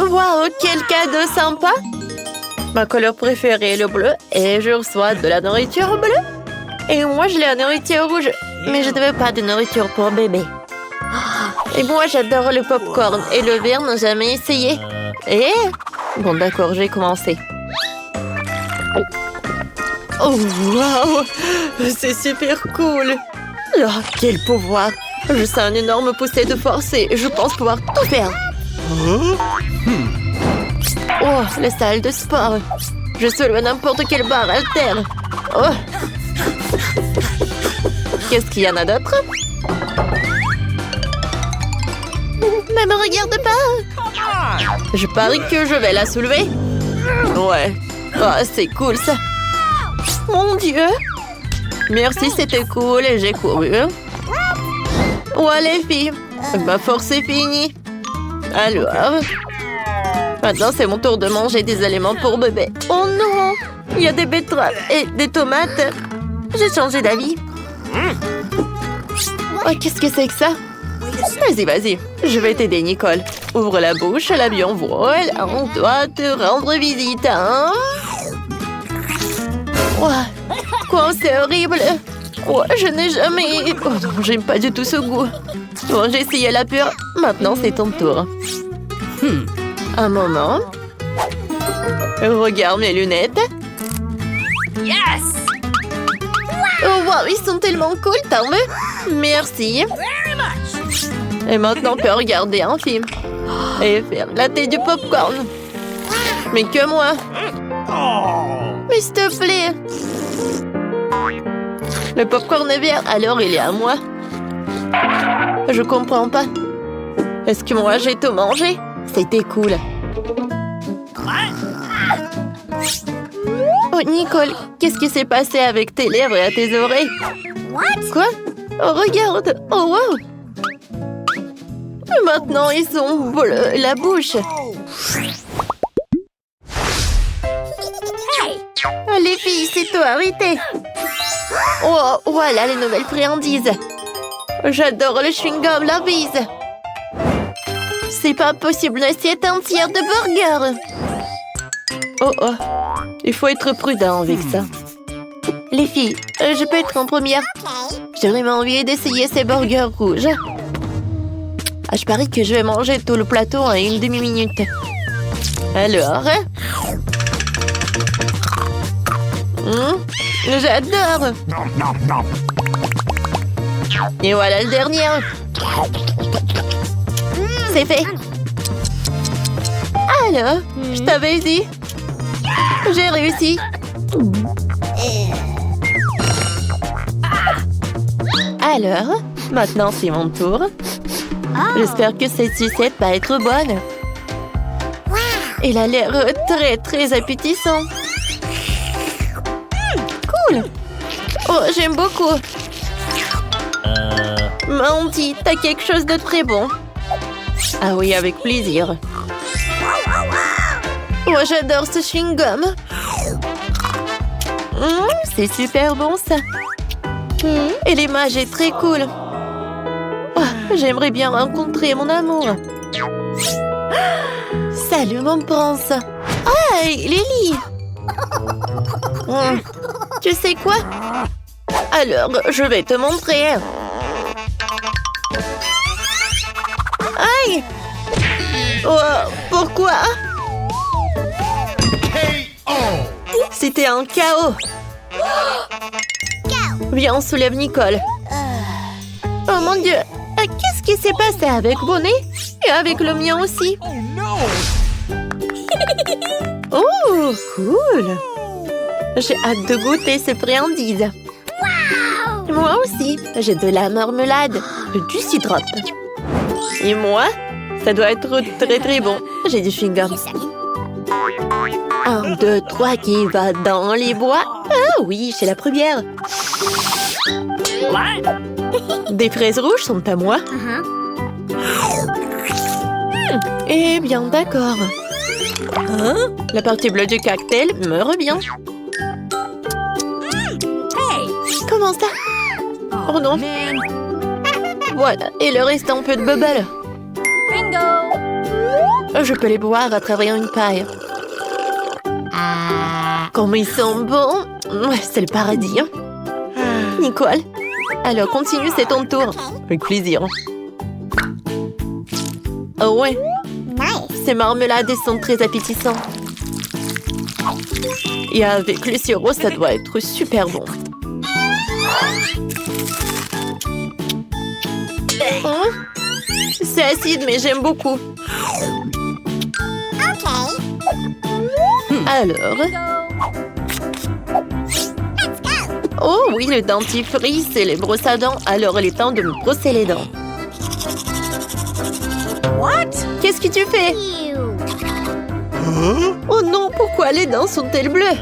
Waouh, quel cadeau sympa! Ma couleur préférée est le bleu et je reçois de la nourriture bleue. Et moi, je l'ai la nourriture rouge. Mais je ne veux pas de nourriture pour bébé. Et moi, j'adore le popcorn et le verre n'a jamais essayé. Et... Bon, d'accord, je vais commencer. Oh, waouh! C'est super cool! Oh, quel pouvoir! Je sens une énorme poussée de force et je pense pouvoir tout faire. Oh, la salle de sport. Je soulève n'importe quelle barre haltère. Oh! Qu'est-ce qu'il y en a d'autre? Ne me regarde pas! Je parie que je vais la soulever. Ouais. Oh, c'est cool ça. Mon Dieu! Merci, c'était cool et j'ai couru. Ouais, les filles, ma force est finie. Alors, maintenant c'est mon tour de manger des aliments pour bébé. Oh non! Il y a des betteraves et des tomates. J'ai changé d'avis. Oh, qu'est-ce que c'est que ça? Vas-y, vas-y. Je vais t'aider, Nicole. Ouvre la bouche, l'avion vole. On doit te rendre visite, hein? Ouais. Quoi, c'est horrible. Ouais, je n'ai jamais... Oh non, j'aime pas du tout ce goût. Bon, j'ai essayé la pure. Maintenant, c'est ton tour. Un moment. Regarde mes lunettes. Yes! Oh, wow, ils sont tellement cool, t'en veux? Merci. Very much! Et maintenant, on peut regarder un film. Et faire la tête du popcorn. Mais que moi. Mais s'il te plaît. Le popcorn est vert, alors il est à moi. Je comprends pas. Est-ce que moi, j'ai tout mangé? C'était cool. Oh, Nicole, qu'est-ce qui s'est passé avec tes lèvres et à tes oreilles? Quoi? Oh, regarde! Oh, wow! Maintenant, ils sont bleus, la bouche. Oh, les filles, c'est toi, arrêtez! Oh, voilà les nouvelles friandises. J'adore le chewing-gum, la bise. C'est pas possible, une assiette entière de burgers. Oh, oh. Il faut être prudent avec ça. Les filles, je peux être en première. J'ai vraiment envie d'essayer ces burgers rouges. Ah, je parie que je vais manger tout le plateau en une demi-minute. Alors... j'adore. Et voilà le dernier. C'est fait. Alors, je t'avais dit. J'ai réussi. Alors, maintenant c'est mon tour. J'espère que cette sucette va être bonne. Elle a l'air très très appétissant. Cool. Oh, j'aime beaucoup. Mandy, t'as quelque chose de très bon. Ah oui, avec plaisir. Oh, j'adore ce chewing-gum. C'est super bon, ça. Et l'image est très cool. Oh, j'aimerais bien rencontrer mon amour. Salut, mon prince. Hey, Lily. Tu sais quoi? Alors, je vais te montrer. Aïe! Oh, pourquoi? C'était un chaos. Viens, on soulève Nicole. Oh mon Dieu! Qu'est-ce qui s'est passé avec Bonnet? Et avec le mien aussi? Oh, cool! J'ai hâte de goûter ces friandises. Moi aussi, j'ai de la marmelade, du syrup. Et moi, ça doit être très très bon. J'ai du chewing-gum. 1, 2, 3, qui va dans les bois? Ah oui, c'est la première. Des fraises rouges sont à moi. Eh bien, d'accord. La partie bleue du cocktail me revient. Comment ça? Oh non. Voilà, et le reste un peu de bubble. Bingo! Je peux les boire à travers une paille. Comme ils sont bons. Ouais, c'est le paradis. Hein? Nicole. Alors, continue, c'est ton tour. Avec plaisir. Oh ouais. Ces marmelades sont très appétissantes. Et avec le sirop, ça doit être super bon. Oh, c'est acide, mais j'aime beaucoup. Alors... Oh oui, le dentifrice et les brosses à dents. Alors, il est temps de me brosser les dents. Qu'est-ce que tu fais? Oh non, pourquoi les dents sont-elles bleues?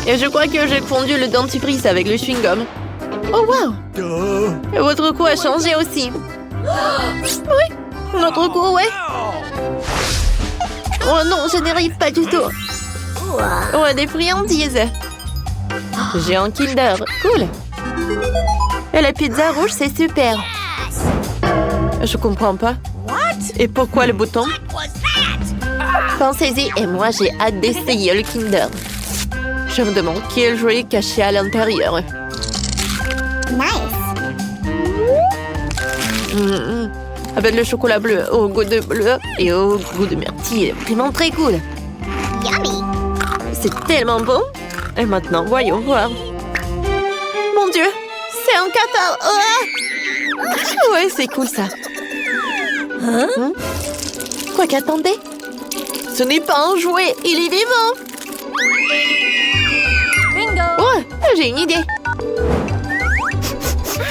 Et je crois que j'ai fondu le dentifrice avec le chewing-gum. Oh wow! Et votre goût a changé aussi. Oui, notre goût, ouais. Oh non, je n'y arrive pas du tout. Oh, des friandises. J'ai un Kinder. Cool. Et la pizza rouge, c'est super. Je comprends pas. Et pourquoi le bouton? Pensez-y, et moi, j'ai hâte d'essayer le Kinder. Je me demande quel jouet est caché à l'intérieur. Avec le chocolat bleu au goût de bleu et au goût de myrtille. Vraiment très cool. C'est tellement bon. Et maintenant, voyons voir. Mon Dieu, c'est un cafard. Oh! Ouais, c'est cool ça. Quoi qu'attendez? Ce n'est pas un jouet, il est vivant. Bingo! Oh, j'ai une idée.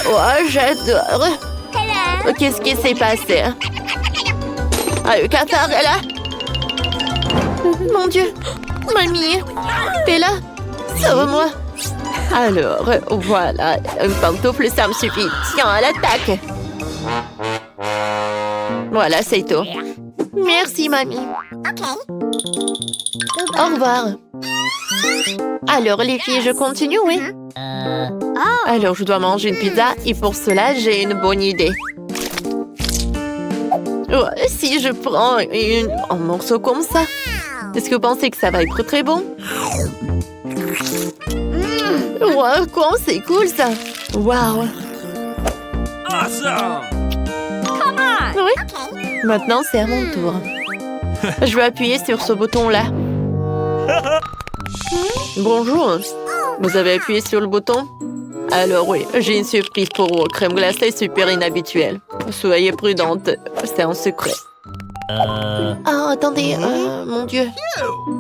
Oh, j'adore. Oh, qu'est-ce qui s'est passé? Ah, le cafard est là. Mon Dieu. Mamie, t'es là? Sauve-moi. Alors, voilà. Une pantoufle, ça me suffit. Tiens, à l'attaque. Voilà, c'est tout. Merci, mamie. Au revoir. Alors, les filles, je continue, oui? Alors, je dois manger une pizza et pour cela, j'ai une bonne idée. Oh, si je prends un morceau comme ça, est-ce que vous pensez que ça va être très bon? Wow, quoi, c'est cool ça! Wow! Awesome! Come on! Oui? Maintenant, c'est à mon tour. Je vais appuyer sur ce bouton-là. Bonjour. Vous avez appuyé sur le bouton? Alors oui, j'ai une surprise pour vous. Crème glacée super inhabituelle. Soyez prudente, c'est un secret. Ah, attendez, mon Dieu.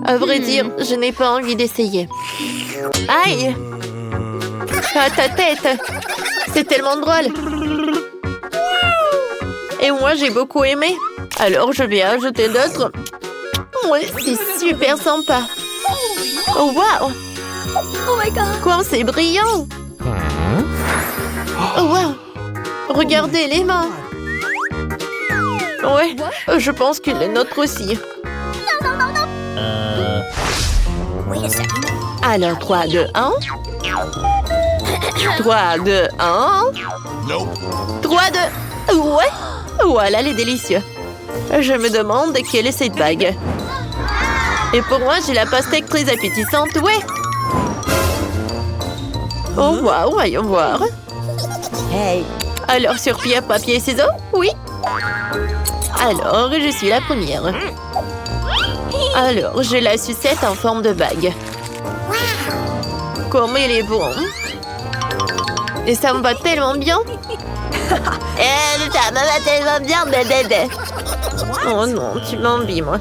À vrai dire, je n'ai pas envie d'essayer. Aïe! Ah, ta tête! C'est tellement drôle! Et moi, j'ai beaucoup aimé. Alors, je vais ajouter d'autres. Ouais, c'est super sympa. Oh, wow! Oh my god! Quoi, c'est brillant! Oh, wow! Regardez les mains! Ouais, je pense que les nôtres aussi. Wait a second. Alors, 3, 2, 1. 3, 2, 1. 3, 2... Ouais! Voilà les délicieux. Je me demande quelle est cette bague. Et pour moi, j'ai la pastèque très appétissante, ouais! Oh, waouh, voyons voir. Hey. Alors, sur pierre, papier, ciseaux? Oui. Alors, je suis la première. Alors, j'ai la sucette en forme de bague. Comme il est bon. Et ça me va tellement bien. Ça me va tellement bien, bébé. Oh non, tu m'envies, moi.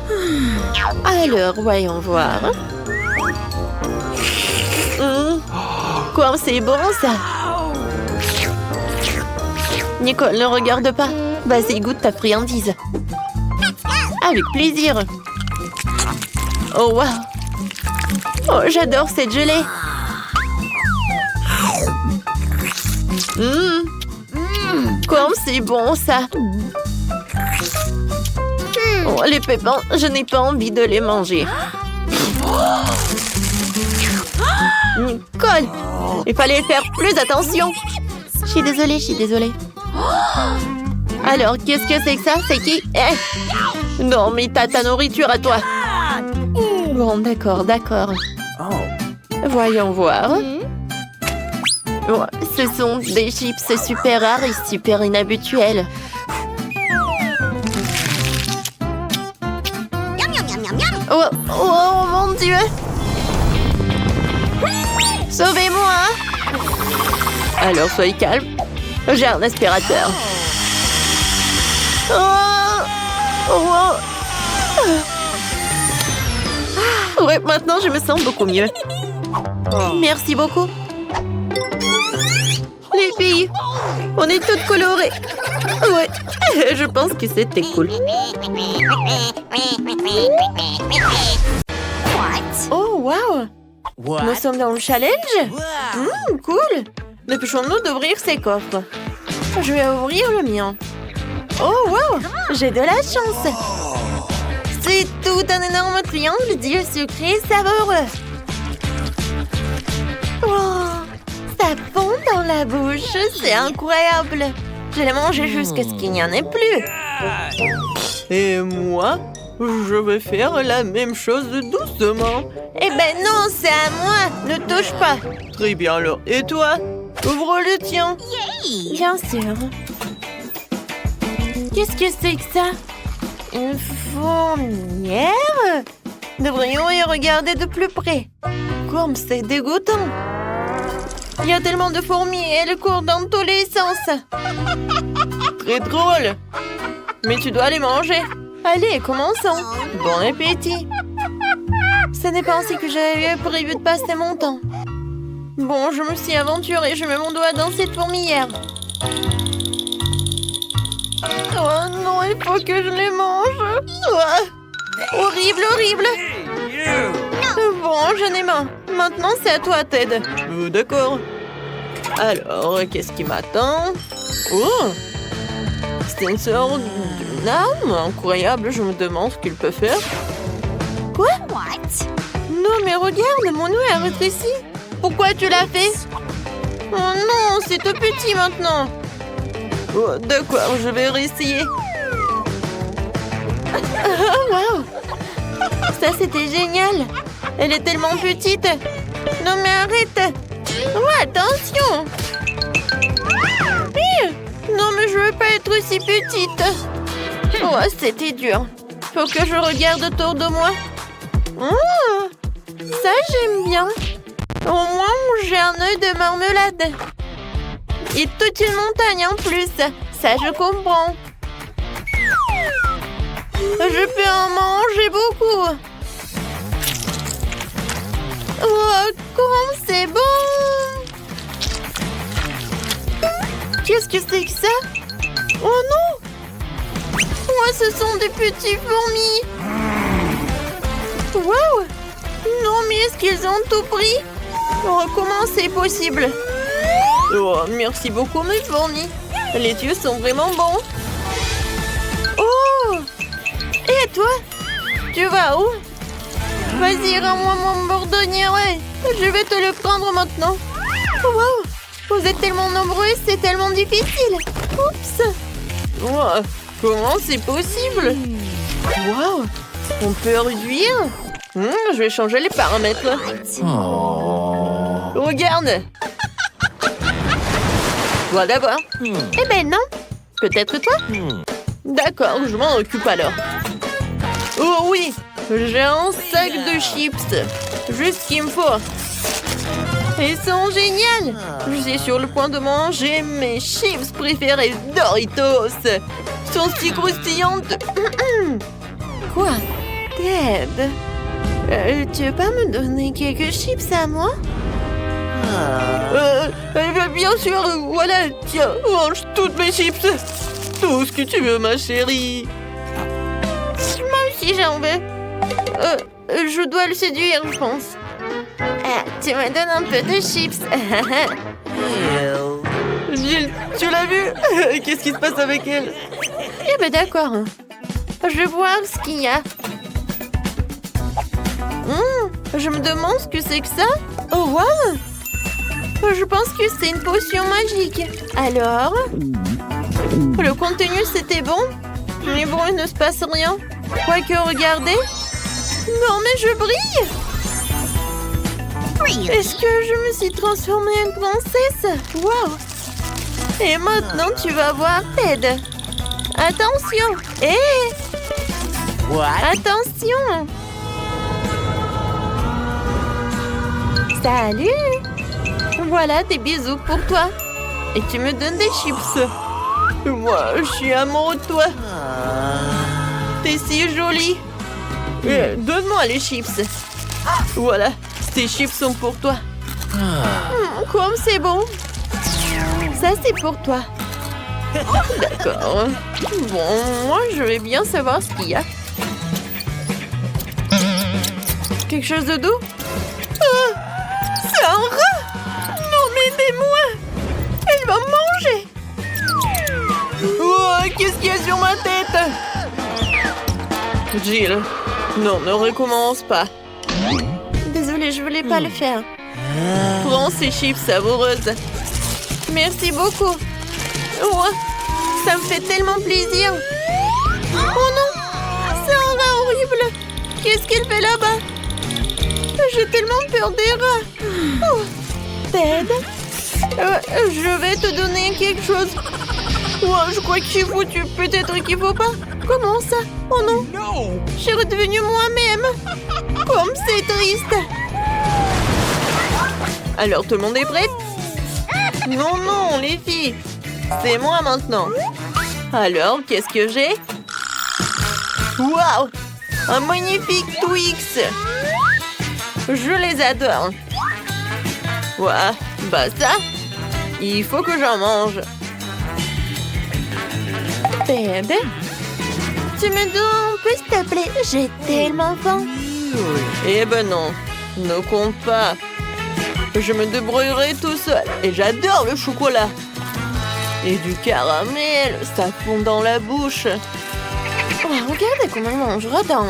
Alors, voyons voir. Quoi, c'est bon, ça. Nicole, ne regarde pas. Vas-y, goûte ta friandise. Avec plaisir. Oh, wow. Oh, j'adore cette gelée. Comme c'est bon, ça. Oh, les pépins, je n'ai pas envie de les manger. Nicole, il fallait faire plus attention. Je suis désolée, Alors, qu'est-ce que c'est que ça? C'est qui? Eh! Non, mais t'as ta nourriture à toi. Bon, d'accord, d'accord. Voyons voir. Oh, ce sont des chips super rares et super inhabituels. Oh, oh mon Dieu! Sauvez-moi! Alors, soyez calme. J'ai un aspirateur. Oh! Oh! Ouais, maintenant, je me sens beaucoup mieux. Merci beaucoup. Les filles, on est toutes colorées. Ouais, je pense que c'était cool. Oh, wow! Nous sommes dans le challenge? Cool! Dépêchons-nous d'ouvrir ces coffres. Je vais ouvrir le mien. Oh, wow! J'ai de la chance! C'est tout un énorme triangle d'yeux sucrés savoureux. Oh, ça fond dans la bouche, c'est incroyable. Je l'ai mangé jusqu'à ce qu'il n'y en ait plus. Et moi, je vais faire la même chose doucement. Eh ben non, c'est à moi, ne touche pas. Très bien alors, et toi? Ouvre le tien. Bien sûr. Qu'est-ce que c'est que ça? Une fourmilière? Devrions y regarder de plus près. Comme c'est dégoûtant. Il y a tellement de fourmis et elles courent dans tous les sens. Très drôle. Mais tu dois les manger. Allez, commençons. Bon appétit. Ce n'est pas ainsi que j'avais prévu de passer mon temps. Bon, je me suis aventurée. Je mets mon doigt dans cette fourmilière. Oh non, il faut que je les mange. Oh, horrible, horrible. Bon, j'en ai marre. Maintenant, c'est à toi, Ted. D'accord. Alors, qu'est-ce qui m'attend? Oh! C'est une sorte d'une arme incroyable. Je me demande ce qu'il peut faire. Quoi? Non, mais regarde, mon nœud a rétréci. Pourquoi tu l'as fait? Oh non, c'est tout petit maintenant. Oh, d'accord, je vais réessayer. Oh, wow! Ça, c'était génial. Elle est tellement petite. Non, mais arrête. Oh, attention. Non, mais je veux pas être aussi petite. Oh, c'était dur. Faut que je regarde autour de moi. Oh, ça, j'aime bien. Au moins, j'ai un œil de marmelade. Et toute une montagne en plus. Ça, je comprends. Je peux en manger beaucoup. Oh, comme c'est bon! Qu'est-ce que c'est que ça? Oh non! Oh, ce sont des petits fourmis! Wow! Non, mais est-ce qu'ils ont tout pris? Oh, comment c'est possible? Oh, merci beaucoup, mes fourmis. Les yeux sont vraiment bons. Oh! Et toi? Tu vas où? Vas-y, rends-moi mon bourdonnier, ouais. Je vais te le prendre maintenant. Wow! Vous êtes tellement nombreux, c'est tellement difficile. Oups! Oh, comment c'est possible? Wow! On peut réduire? Je vais changer les paramètres. Oh. Regarde! Toi d'abord. Eh ben non. Peut-être toi? D'accord, je m'en occupe alors. Oh oui! J'ai un sac de chips. Juste ce qu'il me faut. Ils sont géniales. Je suis sur le point de manger mes chips préférés Doritos. Ils sont si croustillantes. Quoi? Ted? Tu veux pas me donner quelques chips à moi? Bien sûr, voilà. Tiens, mange toutes mes chips. Tout ce que tu veux, ma chérie. Moi aussi, j'en veux. Je dois le séduire, je pense. Tu me donnes un peu de chips. Jill, tu l'as vu? Qu'est-ce qui se passe avec elle? Eh ben d'accord. Je vais voir ce qu'il y a. Je me demande ce que c'est que ça. Oh, wow! Je pense que c'est une potion magique. Alors? Le contenu, c'était bon. Mais bon, il ne se passe rien. Quoique, regardez. Non, mais je brille. Est-ce que je me suis transformée en princesse? Wow. Et maintenant, tu vas voir Ted. Attention. Hé. Attention. Salut. Voilà des bisous pour toi. Et tu me donnes des chips. Moi, je suis amoureux de toi. T'es si jolie. Donne-moi les chips. Voilà, ces chips sont pour toi. Comme c'est bon. Ça, c'est pour toi. D'accord. Bon, moi, je vais bien savoir ce qu'il y a. Quelque chose de doux? Oh, c'est un rat! Non, mais aidez-moi! Elle va me manger! Oh, qu'est-ce qu'il y a sur ma tête? Jill, non, ne recommence pas. Désolée, je voulais pas le faire. Prends ces chips savoureuses. Merci beaucoup. Oh, ça me fait tellement plaisir. Oh non, c'est un rat horrible. Qu'est-ce qu'il fait là-bas? J'ai tellement peur des rats. Oh, Ted, je vais te donner quelque chose. Oh, je crois que je suis foutue. Peut-être qu'il faut pas. Comment ça? Oh non, je suis redevenue moi-même. Comme c'est triste. Alors, tout le monde est prêt? Non, non, les filles. C'est moi maintenant. Alors, qu'est-ce que j'ai? Waouh! Un magnifique Twix. Je les adore. Ouah, bah ça, il faut que j'en mange. Bébé, tu me donnes un peu, s'il te plaît? J'ai tellement faim. Eh ben non, ne compte pas. Je me débrouillerai tout seul. Et j'adore le chocolat. Et du caramel, ça fond dans la bouche. Oh, regardez comment il mange, radin.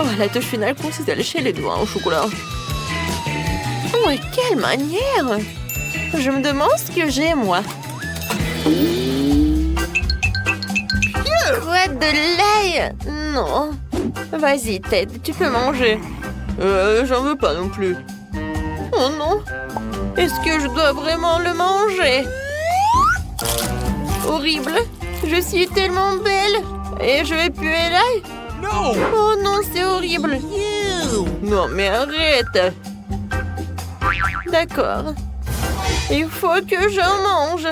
Oh, la touche finale consiste à lécher les doigts au chocolat. Oh, et quelle manière! Je me demande ce que j'ai, moi. Quoi, de l'ail? Non. Vas-y, Ted, tu peux manger. J'en veux pas non plus. Oh non. Est-ce que je dois vraiment le manger? Horrible. Je suis tellement belle. Et je vais puer l'ail? No! Oh non, c'est horrible. Non, mais arrête. D'accord. Il faut que j'en mange.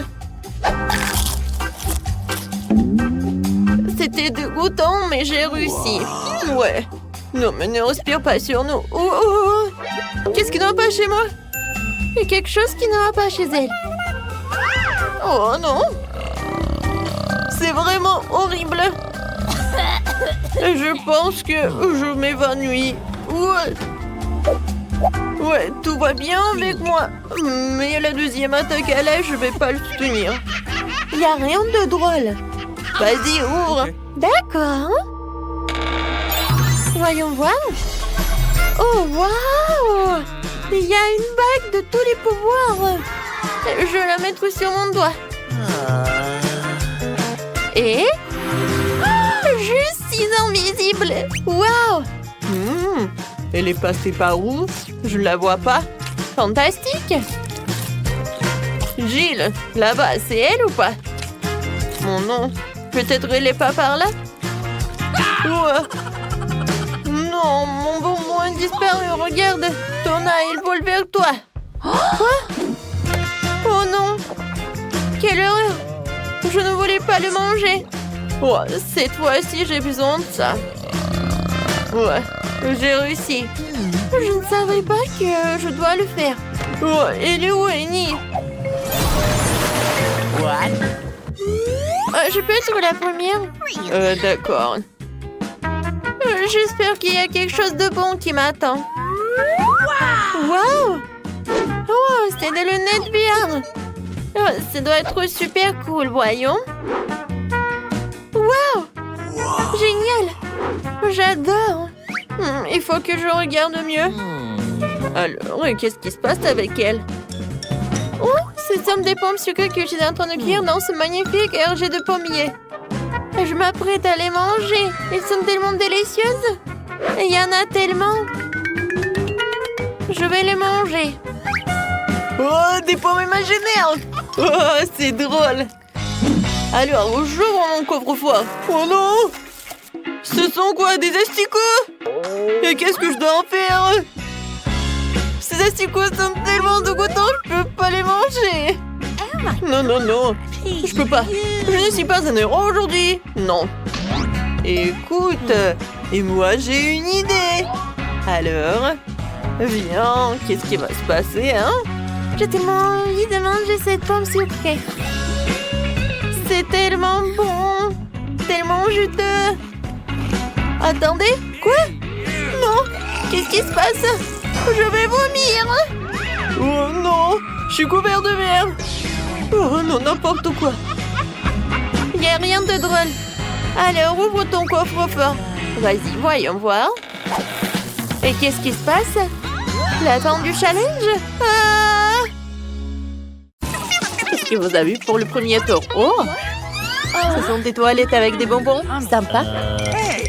C'était dégoûtant, mais j'ai réussi. Ouais. Non, mais ne respire pas sur nous. Oh, oh, oh. Qu'est-ce qui ne va pas chez moi? Il y a quelque chose qui ne va pas chez elle. Oh non. C'est vraiment horrible. Je pense que je m'évanouis. Ouais, tout va bien avec moi. Mais la deuxième attaque à l'ail, je vais pas le soutenir. Il n'y a rien de drôle. Vas-y, ouvre. D'accord. Voyons voir. Oh, waouh! Il y a une bague de tous les pouvoirs. Je vais la mettre sur mon doigt. Et... je suis invisible. Waouh! Elle est passée par où? Je ne la vois pas. Fantastique! Jill, là-bas, c'est elle ou pas? Mon nom. Peut-être elle n'est pas par là? Non, mon bonbon a disparu. Regarde, ton œil, il vole vers toi. Quoi? Oh non! Quelle horreur! Je ne voulais pas le manger. Oh, cette fois-ci, j'ai besoin de ça. Ouais, j'ai réussi. Je ne savais pas que je dois le faire. Oh, elle est où, Annie? What? Je peux être la première? D'accord. J'espère qu'il y a quelque chose de bon qui m'attend. Wow! Oh, c'est des lunettes VR. Oh, ça doit être super cool, voyons. Wow! Génial! J'adore! Il faut que je regarde mieux. Alors, qu'est-ce qui se passe avec elle? Oh, c'est Ce sont des pommes sucrées que j'étais en train de cuire dans ce magnifique hergé de pommiers. Je m'apprête à les manger. Elles sont tellement délicieuses. Il y en a tellement. Je vais les manger. Oh, des pommes imaginaires. Oh, c'est drôle. Alors, j'ouvre mon coffre-fort. Oh non! Ce sont quoi, des asticots? Et qu'est-ce que je dois en faire? Ces asticots sont tellement dégoûtants, je peux pas les manger. Non, non, non. Je peux pas. Je ne suis pas un héros aujourd'hui. Non. Écoute, et moi j'ai une idée. Alors, viens, qu'est-ce qui va se passer, hein? J'ai tellement envie de manger cette pomme sucrée. C'est tellement bon, tellement juteux. Attendez, quoi? Non, qu'est-ce qui se passe? Je vais vomir. Oh non, je suis couvert de merde. Oh non, n'importe quoi. Il n'y a rien de drôle. Alors, ouvre ton coffre-fort. Vas-y, voyons voir. Et qu'est-ce qui se passe? La fin du challenge? Ah! Qu'est-ce que vous avez vu pour le premier tour? Oh! Ce sont des toilettes avec des bonbons. Sympa.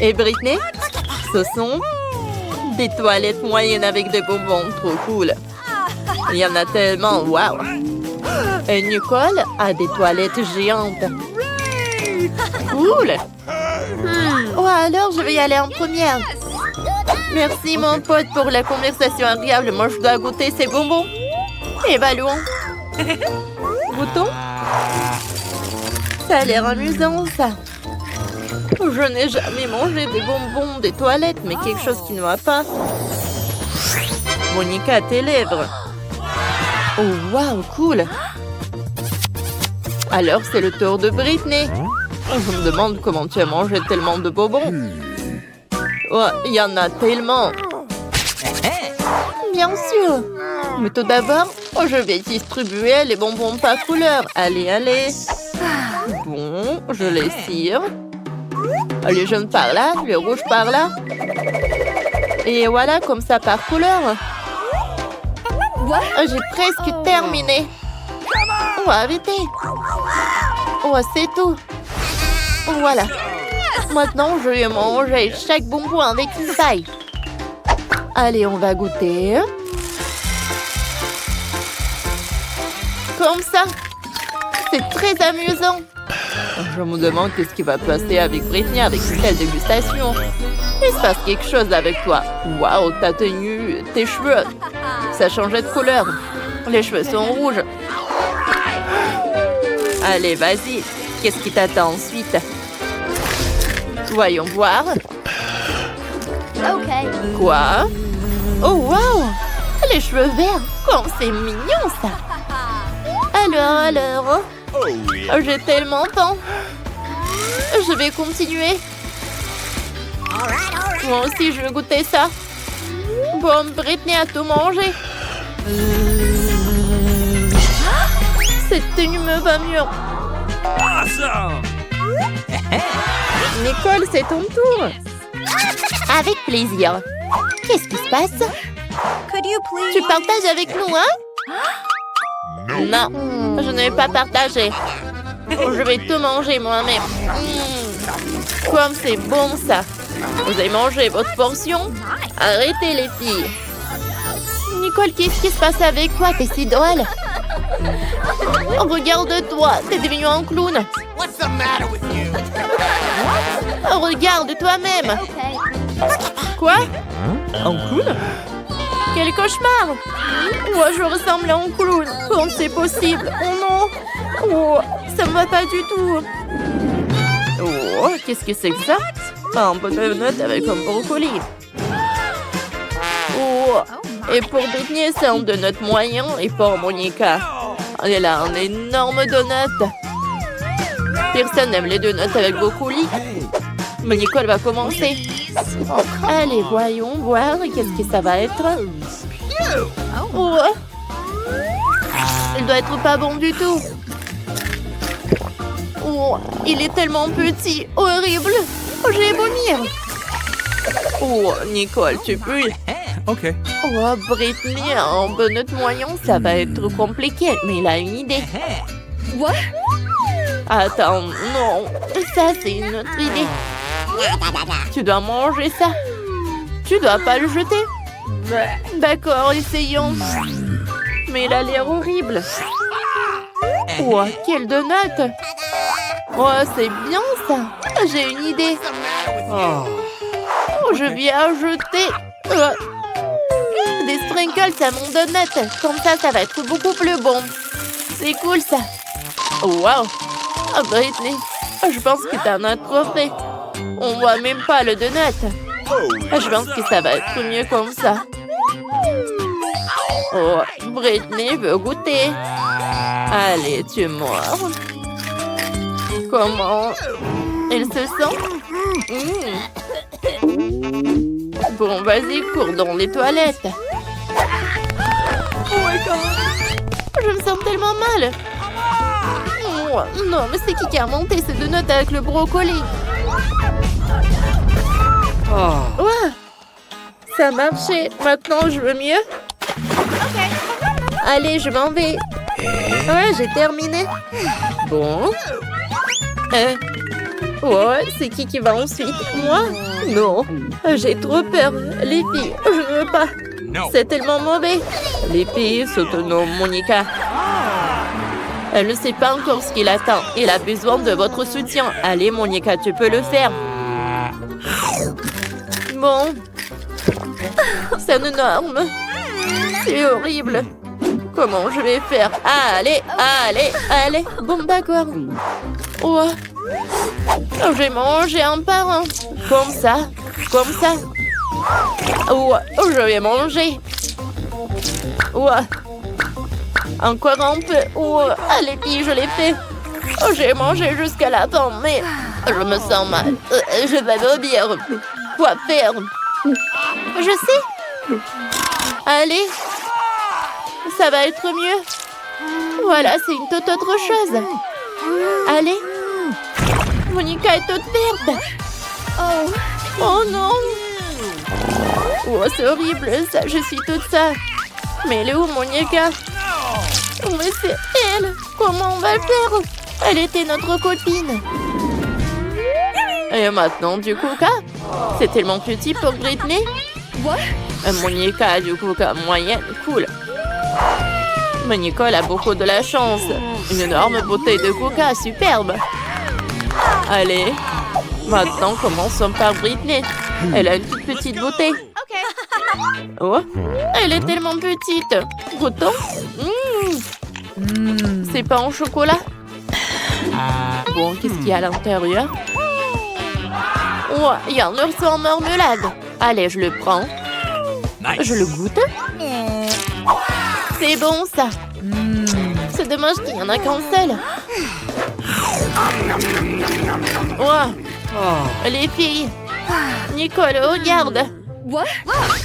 Et Britney? Ce sont des toilettes moyennes avec des bonbons. Trop cool. Il y en a tellement. Waouh! Et Nicole a des toilettes géantes. Cool! Oh, alors je vais y aller en première. Merci mon pote pour la conversation agréable. Moi je dois goûter ces bonbons. Évaluons. Goûtons. Ça a l'air amusant ça. Je n'ai jamais mangé des bonbons des toilettes, mais quelque chose qui ne va pas. Monica, tes lèvres. Oh waouh, cool. Alors c'est le tour de Britney. Je me demande comment tu as mangé tellement de bonbons. Oh, il y en a tellement. Bien sûr. Mais tout d'abord, je vais distribuer les bonbons par couleur. Allez, allez. Bon, je les cire. Les jaunes par là, les rouges par là. Et voilà, comme ça par couleur. J'ai presque terminé. Oh, arrêtez. Oh, c'est tout. Voilà. Maintenant, je vais manger chaque bonbon avec une paille. Allez, on va goûter. Comme ça. C'est très amusant. Je me demande qu'est-ce qui va passer avec Britney avec une telle dégustation. Il se passe quelque chose avec toi. Waouh, ta tenue, tes cheveux. Ça changeait de couleur. Les cheveux sont rouges. Allez, vas-y. Qu'est-ce qui t'attend ensuite? Voyons voir. Quoi? Oh, waouh! Les cheveux verts. Comme c'est mignon, ça. Alors. J'ai tellement faim. Je vais continuer. Moi aussi, je vais goûter ça. Bon, Britney a tout mangé. Cette tenue me va mieux. Nicole, c'est ton tour. Avec plaisir. Qu'est-ce qui se passe? Tu partages avec nous, hein? Non, je ne vais pas partager. Je vais tout manger moi-même. Comme c'est bon ça. Vous avez mangé votre portion? Arrêtez les filles. Nicole, qu'est-ce qui se passe avec toi? T'es si drôle. Regarde-toi, t'es devenu un clown. Regarde toi-même. Quoi? Un clown? Quel cauchemar! Moi, je ressemble à un clown. Comment c'est possible? Oh non! Oh, ça me va pas du tout. Oh, qu'est-ce que c'est que ça? Un pot de notes avec un brocoli. Oh, et pour Britney, c'est un donut moyen. Et pour Monica, elle a un énorme donut. Personne n'aime les donuts avec brocoli. Mais Nicole va commencer. Allez, voyons voir qu'est-ce que ça va être. Oh. Il doit être pas bon du tout. Oh, il est tellement petit. Horrible. Oh, je vais vomir. Oh, Nicole, tu pues. Okay. Oh, Brittany, en bonne moyen, ça va être compliqué, mais il a une idée. What? Attends, non, ça c'est une autre idée. Tu dois manger ça. Tu dois pas le jeter. D'accord, essayons. Mais il a l'air horrible. Oh, quelle donut! Oh, c'est bien ça. J'ai une idée. Oh, je vais ajouter des sprinkles à mon donut. Comme ça va être beaucoup plus bon. C'est cool ça. Wow. Oh, Brittany, je pense que t'en as trop fait. On voit même pas le donut. Je pense que ça va être mieux comme ça. Oh, Brittany veut goûter. Allez, tu es mort. Comment elle se sent? Bon, vas-y, cours dans les toilettes. Oh my god! Je me sens tellement mal. Oh, non, mais c'est qui a monté ces donuts avec le brocoli? Ouais, ça a marché. Maintenant, je veux mieux. Allez, je m'en vais. Ouais, j'ai terminé. Bon. Ouais, c'est qui va ensuite? Moi? Non. J'ai trop peur. Les filles, je ne veux pas. C'est tellement mauvais. Les filles s'autonoment Monica. Elle ne sait pas encore ce qu'il attend. Il a besoin de votre soutien. Allez, Monica, tu peux le faire. Bon. C'est énorme. C'est horrible. Comment je vais faire? Allez, allez, allez. Bon, d'accord. Oh. Je vais manger un par un. Comme ça. Comme ça. Oh, je vais manger. Oh. Encore un peu. Oh, allez, puis je l'ai fait. Oh, j'ai mangé jusqu'à la fin, mais je me sens mal. Je vais vomir. Quoi faire? Je sais. Allez. Ça va être mieux. Voilà, c'est une toute autre chose. Allez. Monica est toute verte. Oh. Oh non. Oh, c'est horrible, ça. Je suis toute ça. Mais elle est où, Monica? Oh, mais c'est elle. Comment on va le faire? Elle était notre copine. Et maintenant, du coca? C'est tellement petit pour Brittany. Monica a du coca moyenne. Cool. Mais Nicole a beaucoup de la chance. Une énorme bouteille de coca, superbe. Allez, maintenant commençons par Brittany. Elle a une toute petite bouteille. Oh, elle est tellement petite. Goûtons. C'est pas en chocolat. Bon, qu'est-ce qu'il y a à l'intérieur? Oh, il y a un ours en marmelade. Allez, je le prends. Je le goûte. C'est bon, ça. C'est dommage qu'il n'y en a qu'un seul. Oh, les filles. Nicole, regarde.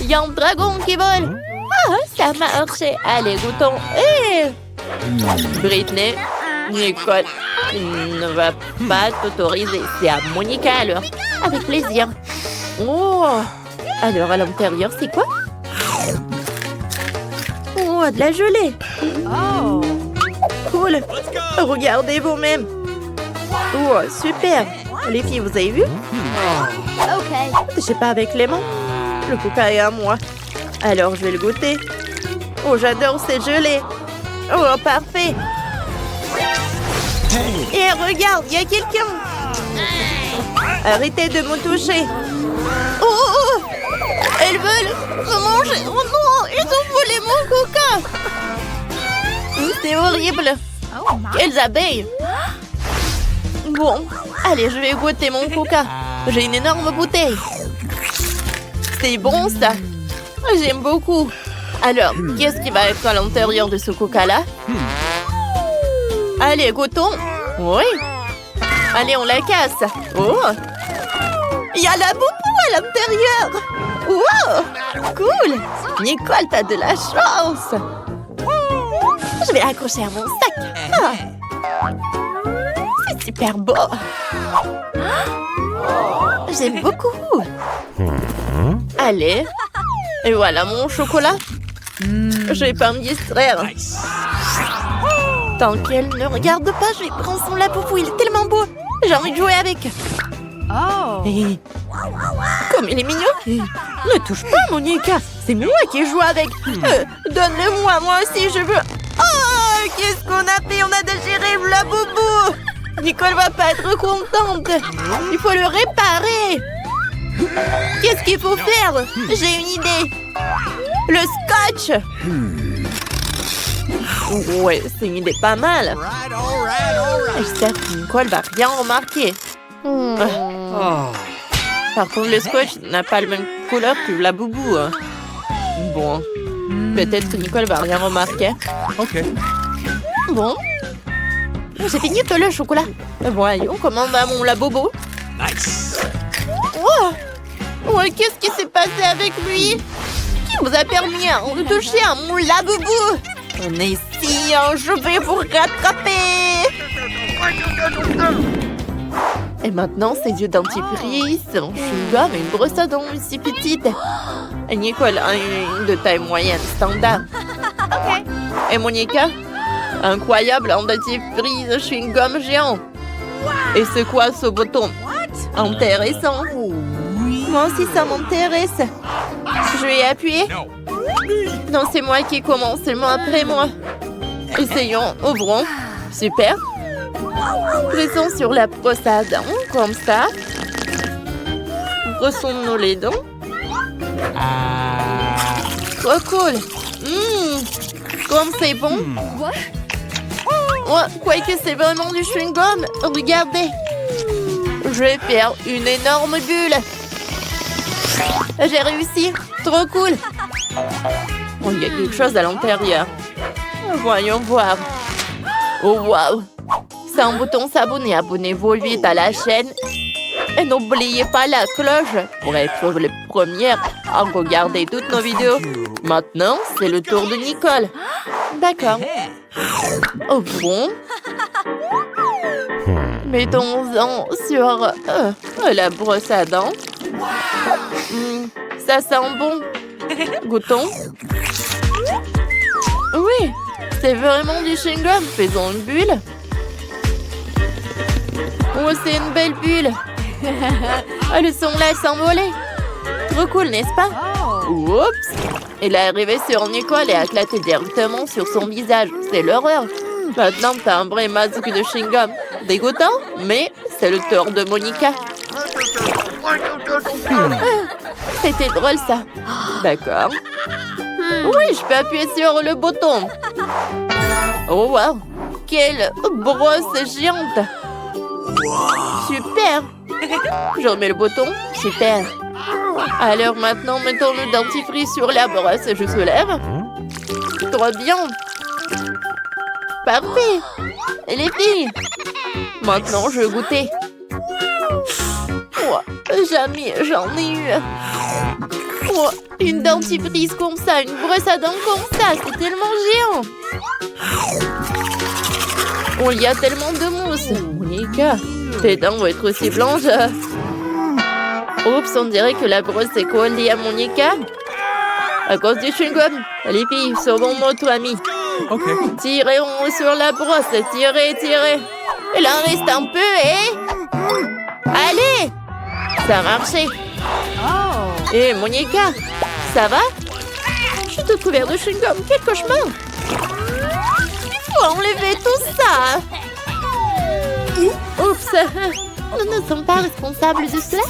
Il y a un dragon qui vole. Ah, ça a marché. Allez, goûtons. Brittany, Nicole ne va pas t'autoriser. C'est à Monica alors. Avec plaisir. Oh. Alors, à l'intérieur, c'est quoi? Oh, de la gelée. Oh. Cool. Regardez vous-même. Oh, super. Les filles, vous avez vu? Je sais pas avec lemon. Le coca est à moi. Alors, je vais le goûter. Oh, j'adore cette gelée. Oh, parfait. Et regarde, il y a quelqu'un. Arrêtez de me toucher. Oh, elles veulent me manger. Oh non, ils ont volé mon coca. C'est horrible. Quelles abeilles. Bon, allez, je vais goûter mon coca. J'ai une énorme bouteille. C'est bon, ça. J'aime beaucoup. Alors, qu'est-ce qui va être à l'intérieur de ce coca-là? Allez, goûtons. Oui. Allez, on la casse. Oh. Il y a la boubou à l'intérieur. Wow. Cool. Nicole, t'as de la chance. Je vais l'accrocher à mon sac. Ah. C'est super beau. J'aime beaucoup. Allez, Et voilà mon chocolat. Je vais pas me distraire. Tant qu'elle ne regarde pas, je vais prendre son lapoupou. Il est tellement beau. J'ai envie de jouer avec. Et... Comme il est mignon. Ne touche pas, Monica. C'est moi qui joue avec. Donne-le-moi, moi aussi, je veux. Oh, qu'est-ce qu'on a fait? On a déchiré le lapoupou. Nicole va pas être contente. Il faut le réparer. Qu'est-ce qu'il faut faire? J'ai une idée. Le scotch. Ouais, c'est une idée pas mal. J'espère que Nicole va rien remarquer. Par contre, le scotch n'a pas la même couleur que la boubou. Bon, peut-être que Nicole va rien remarquer. Ok. Bon, j'ai fini tout le chocolat. Voyons comment va mon labobo. Nice. Ouais, qu'est-ce qui s'est passé avec lui? Qui vous a permis de toucher à mon labobo? On est ici, je vais vous rattraper. Et maintenant, ses yeux dentifrice, un chewing-gum et une brosse à dents si petite. Et Nicole a une de taille moyenne standard. Et Monica, incroyable, un dentifrice chewing-gum géant. Et c'est quoi ce bouton? Intéressant. Moi aussi, ça m'intéresse. Je vais appuyer. Non, c'est moi qui commence, seulement après moi. Essayons, ouvrons. Super. Pressons sur la brosse à dents, comme ça. Brossons-nous les dents. Trop cool. Comme c'est bon. Ouais, quoique c'est vraiment du chewing-gum. Regardez. Je vais faire une énorme bulle. J'ai réussi. Trop cool. Oh, il y a quelque chose à l'intérieur. Voyons voir. Oh, waouh. C'est un bouton s'abonner. Abonnez-vous vite à la chaîne. Et n'oubliez pas la cloche pour être les premières à regarder toutes nos vidéos. Maintenant, c'est le tour de Nicole. D'accord. Ouvrons. Mettons-en sur la brosse à dents. Ça sent bon. Goûtons. Oui, c'est vraiment du chewing-gum. Faisons une bulle. Oh, c'est une belle bulle. Le son là s'envoler. Trop cool, n'est-ce pas? Oups. Elle est arrivée sur Nicole et a éclaté directement sur son visage. C'est l'horreur. Maintenant, t'as un vrai masque de chewing-gum. Dégoûtant, mais c'est le tour de Monica. C'était drôle, ça. D'accord. Oui, je peux appuyer sur le bouton. Oh, wow. Quelle brosse géante. Super. Je remets le bouton. Super. Alors maintenant, mettons le dentifrice sur la brosse. Je soulève. Trop bien. Parfait. Et les filles. Maintenant, je vais goûter. Oh, jamais j'en ai eu. Oh, une dentifrice comme ça, une brosse à dents comme ça. C'est tellement géant. Oh, il y a tellement de mousse. Monica, tes dents vont être aussi blanches. Oups, on dirait que la brosse est collée à Monica. À cause du chewing-gum. Les filles, sauvons notre ami. Ok. Tirez sur la brosse. Tirez, tirez. Il en reste un peu, Allez. Ça a marché. Et Monica, ça va? Je suis toute couverte de chewing-gum. Quel cauchemar. Il faut enlever tout ça. Oups. Nous ne sommes pas responsables de cela.